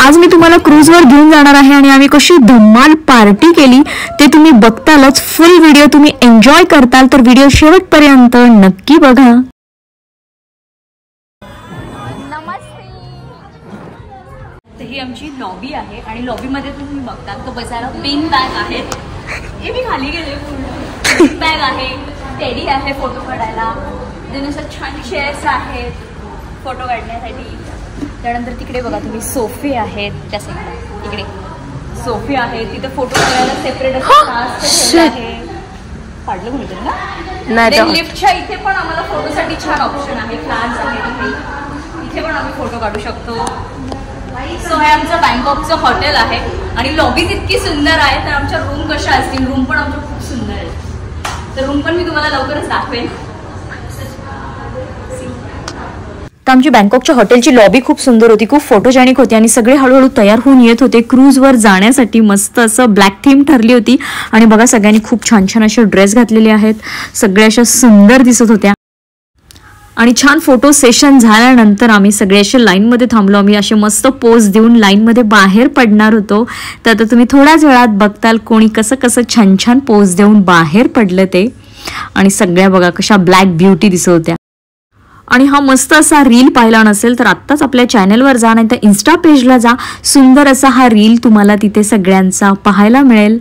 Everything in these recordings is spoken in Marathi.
आज मी तुम्हाला क्रूजवर घेऊन जाणार आहे आणि आम्ही कशी धमाल पार्टी केली ते तुम्ही बघतालच. फुल व्हिडिओ तुम्ही एन्जॉय करताल तर व्हिडिओ शेवटपर्यंत नक्की बघा. ही आमची लॉबी आहे आणि लॉबीमध्ये तुम्ही बघता तो बसायला पिन बॅग आहेत. हे मी खाली गेले पूर्ण. पिन बॅग आहे, टेडी आहे फोटो काढायला, त्यानुसार छान चेअर्स आहेत फोटो काढण्यासाठी. त्यानंतर तिकडे बघा तुम्ही सोफे आहेत, त्या साईडला इकडे सोफे आहेत, तिथे फोटो काढायला सेपरेट असं आहे. काढलं म्हणतो ना. लिफ्टच्या इथे पण आम्हाला फोटोसाठी छान ऑप्शन आहे, प्लान्स आहेत इथे पण आम्ही फोटो काढू शकतो. सो हे आमचं बँकॉकचं हॉटेल आहे आणि लॉबीज इतकी सुंदर आहे. तर आमच्या रूम कशा असतील, रूम पण आमच्या खूप सुंदर आहेत. तर रूम पण मी तुम्हाला लवकरच दाखवेन. तर आमची बँकॉकच्या हॉटेलची लॉबी खूप सुंदर होती, खूप फोटोजेनिक होती आणि सगळे हळूहळू तयार होऊन येत होते क्रूजवर जाण्यासाठी. मस्त असं ब्लॅक थीम ठरली होती आणि बघा सगळ्यांनी खूप छान छान असे ड्रेस घातलेले आहेत, सगळ्या अशा सुंदर दिसत होत्या. आणि छान फोटो सेशन झाल्यानंतर आम्ही सगळे असे लाईनमध्ये थांबलो. आम्ही असे मस्त पोज देऊन लाईनमध्ये बाहेर पडणार होतो. तर आता तुम्ही थोड्याच वेळात बघताल कोणी कसं कसं छान छान पोज देऊन बाहेर पडलं ते. आणि सगळ्या बघा कशा ब्लॅक ब्युटी दिसत होत्या. आणि हा मस्त असा रील पाहिला नसेल तर आत्ताच आपल्या चॅनलवर जा, नाही तर इन्स्टा पेजला जा. सुंदर असा हा रील तुम्हाला तिथे सगळ्यांचा पाहायला मिळेल.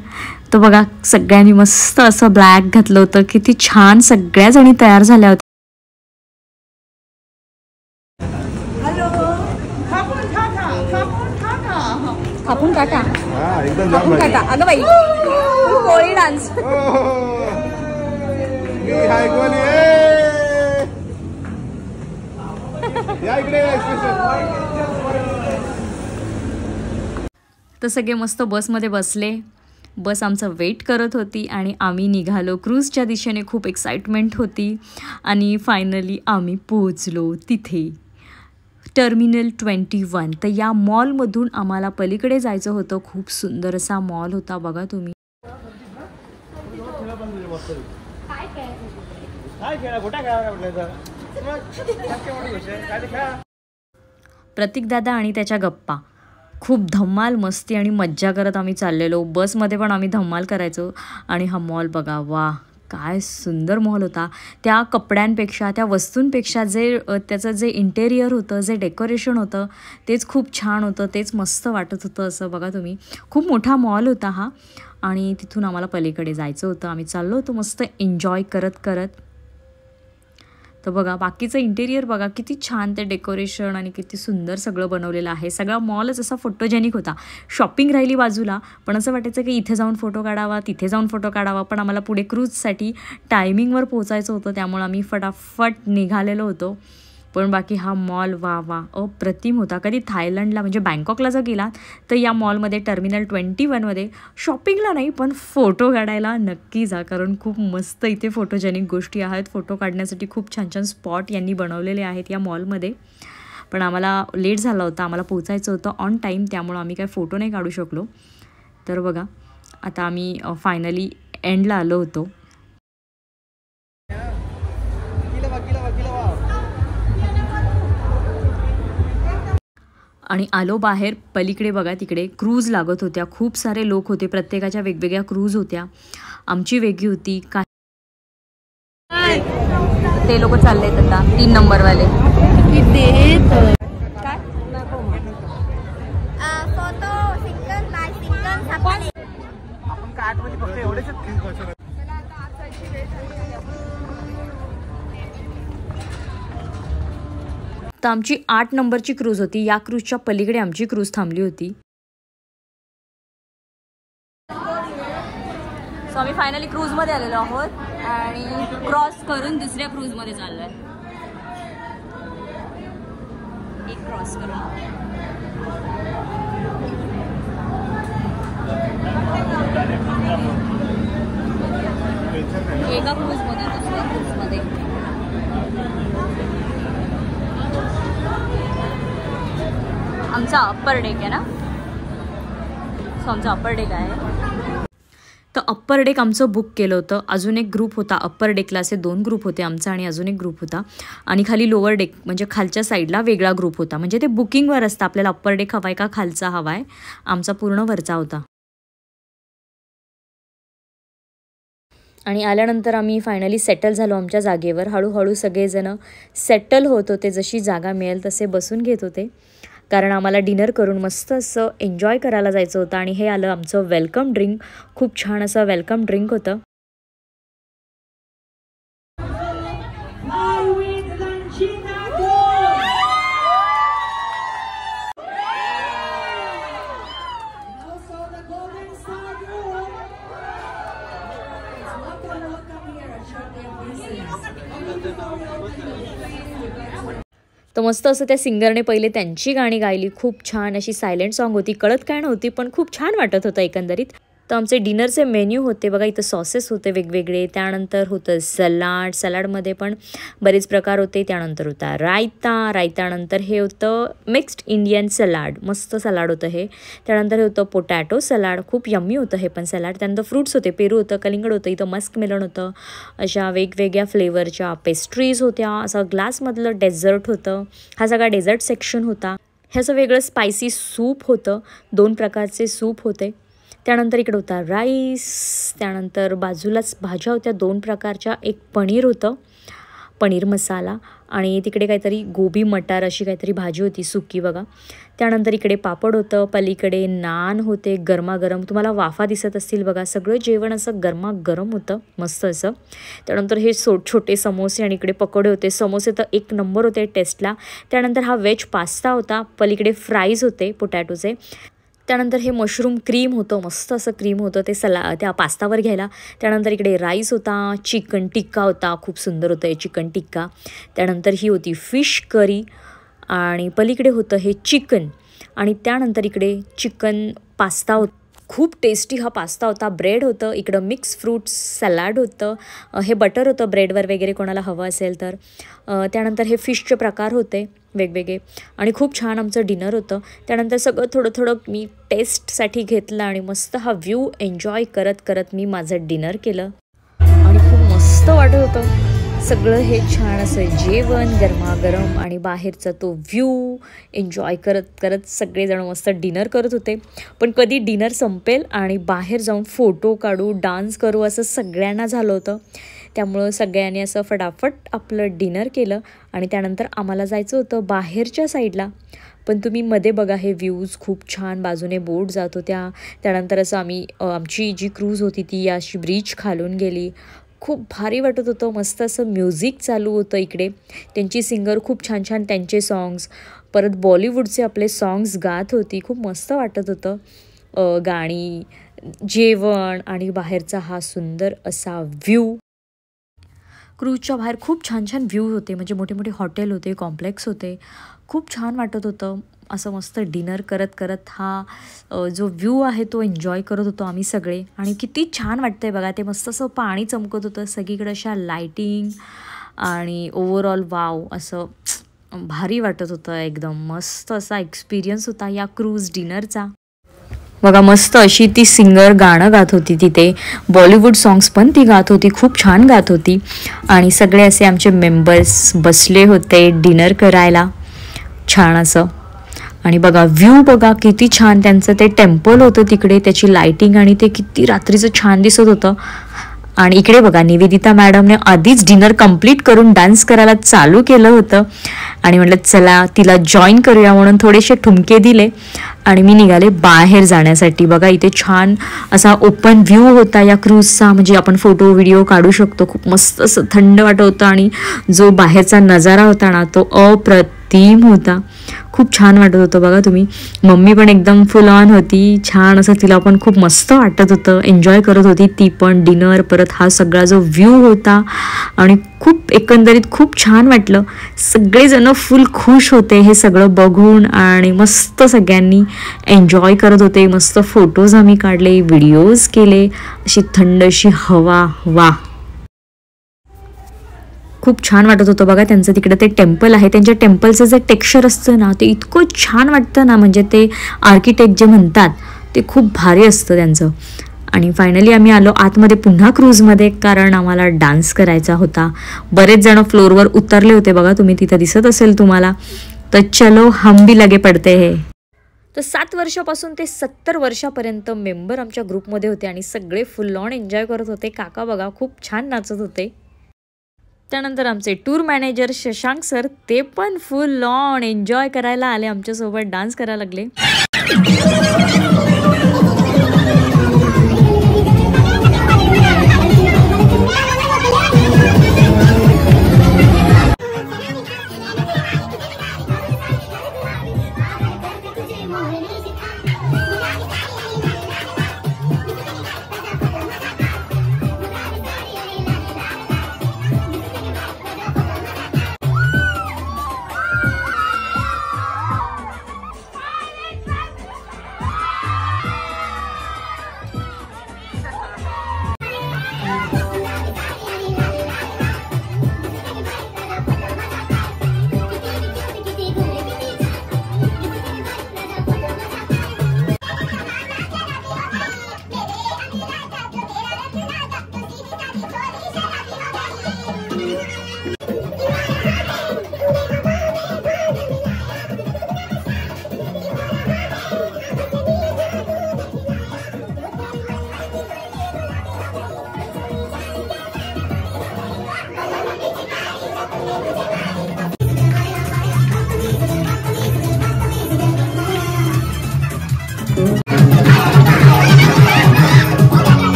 तर बघा सगळ्यांनी मस्त असं ब्लॅक घातलं होतं, किती छान सगळ्या जणी तयार झाल्या होत्या. कापून काटा, कापून काटा. अगं बाई कोळी डान्स. तर सगळे मस्त बसमध्ये बसले. बस आमचं वेट करत होती आणि आम्ही निघालो क्रूजच्या दिशेने. खूप एक्साइटमेंट होती आणि फायनली आम्ही पोहोचलो तिथे टर्मिनल 21. तर या मॉलमधून आम्हाला पलीकडे जायचं होतं. खूप सुंदर असा मॉल होता बघा तुम्ही. प्रतीक दादा आणि त्याच्या गप्पा, खूप धमाल मस्ती आणि मज्जा करत आम्ही चाललेलो. बसमध्ये पण आम्ही धमाल करायचो. आणि हा मॉल बघा, वा काय सुंदर मॉल होता. त्या कपड्यांपेक्षा, त्या वस्तूंपेक्षा जे त्याचं जे इंटेरियर होतं, जे डेकोरेशन होतं तेच खूप छान होतं, तेच मस्त वाटत होतं. असं बघा तुम्ही, खूप मोठा मॉल होता हा. आणि तिथून आम्हाला पलीकडे जायचं होतं. आम्ही चाललो होतो मस्त एन्जॉय करत करत. तर बघा बाकीचं इंटेरियर बघा किती छान ते डेकोरेशन आणि किती सुंदर सगळं बनवलेलं आहे. सगळा मॉलच असा फोटोजेनिक होता. शॉपिंग राहिली बाजूला, पण असं वाटायचं की इथे जाऊन फोटो काढावा, तिथे जाऊन फोटो काढावा. पण आम्हाला पुढे क्रूजसाठी टायमिंगवर पोहोचायचं होतं, त्यामुळे आम्ही फटाफट निघालेलो होतो. पण बाकी हा मॉल वा वा अप्रतिम होता. कधी थायलंडला म्हणजे बँकॉकला जर गेला तर या मॉलमध्ये टर्मिनल 21मध्ये शॉपिंगला नाही पण फोटो काढायला नक्की जा, कारण खूप मस्त इथे फोटोजेनिक गोष्टी आहेत. फोटो काढण्यासाठी खूप छान छान स्पॉट यांनी बनवलेले आहेत या मॉलमध्ये. पण आम्हाला लेट झाला होता, आम्हाला पोचायचं होतं ऑन टाईम, त्यामुळं आम्ही काय फोटो नाही काढू शकलो. तर बघा आता आम्ही फायनली एंडला आलो होतो. आणि आलो बाहेर. पलीकडे बघा तिकडे क्रूज लागत होत्या, खूप सारे लोक होते, प्रत्येकाच्या वेगवेगळ्या क्रूज होत्या. आमची वेगळी होती. काय ते लोक चाललेत आता 3 नंबरवाले. तर आमची 8 नंबरची क्रूज होती. या क्रूजच्या पलीकडे आमची क्रूज थांबली होती. सो आम्ही फायनली क्रूजमध्ये आलेलो आहोत आणि क्रॉस करून दुसऱ्या क्रूजमध्ये चाललो आहे. एक क्रॉस करून एका क्रूजमध्ये दुसऱ्या क्रूजमध्ये. आमचा अप्पर डेक आहे ना, सो आमचा अप्पर डेक आहे. तर अप्पर डेक आमचं बुक केलं होतं. अजून एक ग्रुप होता अप्पर डेकला, असे 2 ग्रुप होते आमचा आणि अजून एक ग्रुप होता. आणि खाली लोअर डेक म्हणजे खालच्या साईडला वेगळा ग्रुप होता. म्हणजे ते बुकिंगवर असतं आपल्याला अप्पर डेक हवा आहे का खालचा हवा आहे. आमचा पूर्ण वरचा होता. आणि आल्यानंतर आम्ही फायनली सेटल झालो आमच्या जागेवर. हळूहळू सगळेजण सेटल होत होते. जशी जागा मिळेल तसे बसून घेत होते, कारण आम्हाला डिनर करून मस्त असं एन्जॉय करायला जायचं होतं. आणि हे आलं आमचं वेलकम ड्रिंक. खूप छान असं वेलकम ड्रिंक होतं. तर मस्त असं त्या सिंगरने पहिले त्यांची गाणी गायली. खूप छान अशी सायलेंट सॉन्ग होती. कळत काय नव्हती पण खूप छान वाटत होतं एकंदरीत. तर आमचे डिनरचे मेन्यू होते बघा. इथं सॉसेस होते वेगवेगळे. त्यानंतर होतं सलाड. सलाडमध्ये पण बरेच प्रकार होते. त्यानंतर होता रायता. रायतानंतर हे होतं मिक्स्ड इंडियन सलाड. मस्त सलाड होतं हे. त्यानंतर हे होतं पोटॅटो सलाड. खूप यम्मी होतं हे पण सलाड. त्यानंतर फ्रूट्स होते. पेरू होतं, कलिंगड होतं, इथं मस्क मेलन होतं. अशा वेगवेगळ्या फ्लेवरच्या पेस्ट्रीज होत्या. असं ग्लासमधलं डेझर्ट होतं. हा सगळा डेझर्ट सेक्शन होता. ह्याचं वेगळं स्पायसी सूप होतं. 2 प्रकारचे सूप होते. त्यानंतर इकडे होता राईस. त्यानंतर बाजूलाच भाज्या होत्या 2 प्रकारच्या. एक पनीर होतं, पनीर मसाला. आणि तिकडे काहीतरी गोबी मटार अशी काहीतरी भाजी होती सुकी बघा. त्यानंतर इकडे पापड होतं. पलीकडे नान होते गरमागरम. तुम्हाला वाफा दिसत असतील बघा. सगळं जेवण असं गरमागरम होतं मस्त असं. त्यानंतर हे छोटे समोसे आणि इकडे पकोडे होते. समोसे तर 1 नंबर होते टेस्टला. त्यानंतर हा व्हेज पास्ता होता. पलीकडे फ्राईज होते पोटॅटोचे. त्यानंतर हे मशरूम क्रीम होतं. मस्त असं क्रीम होतं ते त्या पास्तावर घ्यायला. त्यानंतर इकडे राईस होता. चिकन टिक्का होता. खूप सुंदर होतं हे चिकन टिक्का. त्यानंतर ही होती फिश करी. आणि पलीकडे होतं हे चिकन. आणि त्यानंतर इकडे चिकन पास्ता होता. खूप टेस्टी हा पास्ता होता. ब्रेड होतं. इकडं मिक्स फ्रूट्स सॅलड होतं. हे बटर होतं ब्रेडवर वगैरे कोणाला हवं असेल तर. त्यानंतर हे फिशचे प्रकार होते वेगवेगळे. आणि खूप छान आमचं डिनर होतं. त्यानंतर सगळं थोडं थोडं मी टेस्टसाठी घेतलं आणि मस्त हा व्ह्यू एन्जॉय करत करत मी माझं डिनर केलं. आणि खूप मस्त वाटत होतं सगळं हे छान असं जेवण गरमागरम आणि बाहेरचा तो व्ह्यू एन्जॉय करत करत सगळेजण मस्त डिनर करत होते. पण कधी डिनर संपेल आणि बाहेर जाऊन फोटो काढू, डान्स करू असं सगळ्यांना झालं होतं. त्यामुळं सगळ्यांनी असं फटाफट आपलं डिनर केलं. आणि त्यानंतर आम्हाला जायचं होतं बाहेरच्या साईडला. पण तुम्ही मध्ये बघा हे व्ह्यूज खूप छान. बाजूने बोट जात होत्या. त्यानंतर असं आमची जी क्रूज होती ती अशी ब्रिज खालून गेली. खूप भारी वाटत होतं. मस्त असं म्युझिक चालू होतं इकडे. त्यांची सिंगर खूप छान छान त्यांचे सॉंग्स, परत बॉलिवूडचे आपले सॉंग्स गात होती. खूप मस्त वाटत होतं गाणी, जेवण आणि बाहेरचा हा सुंदर असा व्ह्यू. क्रूजच्या बाहेर खूप छान छान व्ह्यू होते. म्हणजे मोठे मोठे हॉटेल होते, कॉम्प्लेक्स होते. खूप छान वाटत होतं. असं मस्त डिनर करत करत हा जो व्ह्यू आहे तो एन्जॉय करत होतो आम्ही सगळे. आणि किती छान वाटतंय बघा. ते मस्त असं पाणी चमकत होतं सगळीकडे. अशा लाईटिंग आणि ओव्हरऑल वाव असं भारी वाटत होतं. एकदम मस्त असा एक्सपिरियन्स होता या क्रूज डिनरचा. बघा मस्त अशी ती सिंगर गाणं गात होती तिथे. बॉलिवूड सॉंग्स पण ती गात होती. खूप छान गात होती. आणि सगळे असे आमचे मेंबर्स बसले होते डिनर करायला छान असं. आणि बघा व्ह्यू बघा किती छान. त्यांचं ते टेम्पल होतं तिकडे, त्याची लाईटिंग आणि ते किती रात्रीचं छान दिसत होतं. आणि इकडे बघा निवेदिता मॅडमने आधीच डिनर कंप्लीट करून डान्स करायला चालू केलं होतं. आणि म्हटलं चला तिला जॉईन करूया म्हणून थोडेसे ठुमके दिले आणि मी निघाले बाहेर जाण्यासाठी. बघा इथे छान असा ओपन व्ह्यू होता या क्रूजचा. म्हणजे आपण फोटो व्हिडिओ काढू शकतो. खूप मस्त असं थंड वाटत होतं. आणि जो बाहेरचा नजारा होता ना तो अप्रतिम होता. खूप छान वाटत होतं बघा तुम्ही. मम्मी पण एकदम फुल ऑन होती. छान असं तिला पण खूप मस्त वाटत होतं. एन्जॉय करत होती ती पण डिनर. परत हा सगळा जो व्ह्यू होता आणि खूप एकंदरीत खूप छान वाटलं. सगळेजण फुल खुश होते हे सगळं बघून. आणि मस्त सगळ्यांनी एन्जॉय करत होते. मस्त फोटोज आम्ही काढले, व्हिडिओज केले. अशी थंड अशी हवा वा खूप छान वाटत होतं बघा. त्यांचं तिकडे ते टेम्पल आहे. त्यांच्या टेम्पलचं जे टेक्स्चर असतं ना ते इतकं छान वाटतं ना. म्हणजे ते आर्किटेक्ट जे म्हणतात ते खूप भारी असतं त्यांचं. आणि फायनली आम्ही आलो आतमध्ये पुन्हा क्रूजमध्ये, कारण आम्हाला डान्स करायचा होता. बरेच जण फ्लोअरवर उतरले होते बघा, तुम्ही तिथं दिसत असेल तुम्हाला. तर चलो हम भी लगे पडते है. तर 7 वर्षापासून ते 70 वर्षापर्यंत मेंबर आमच्या ग्रुपमध्ये होते आणि सगळे फुल ऑन एन्जॉय करत होते. काका बघा खूप छान नाचत होते. त्यानंतर आमचे टूर मॅनेजर शशांक सर, ते पण फुल ऑन एन्जॉय करायला आले, आमच्यासोबत डान्स करायला लागले.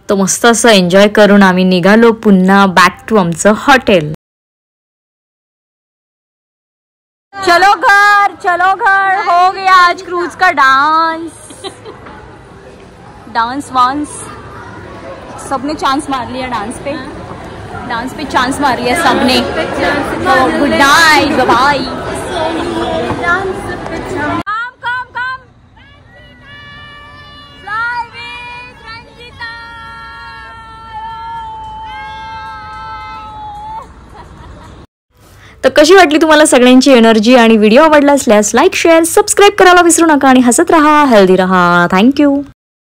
तो मस्त असं एन्जॉय करून आम्ही निघालो पुन्हा बॅक टू आमचं हॉटेल. चलो घर हो गया आज क्रूज का डांस वांस सबने चांस मार लिया डांस पे चांस मार लिया सबने. Good night bye. तर कशी वाटली तुम्हाला सगळ्यांची एनर्जी, आणि व्हिडिओ आवडला असल्यास लाईक शेअर सबस्क्राईब करायला विसरू नका आणि हसत राहा, हेल्दी राहा. थँक्यू.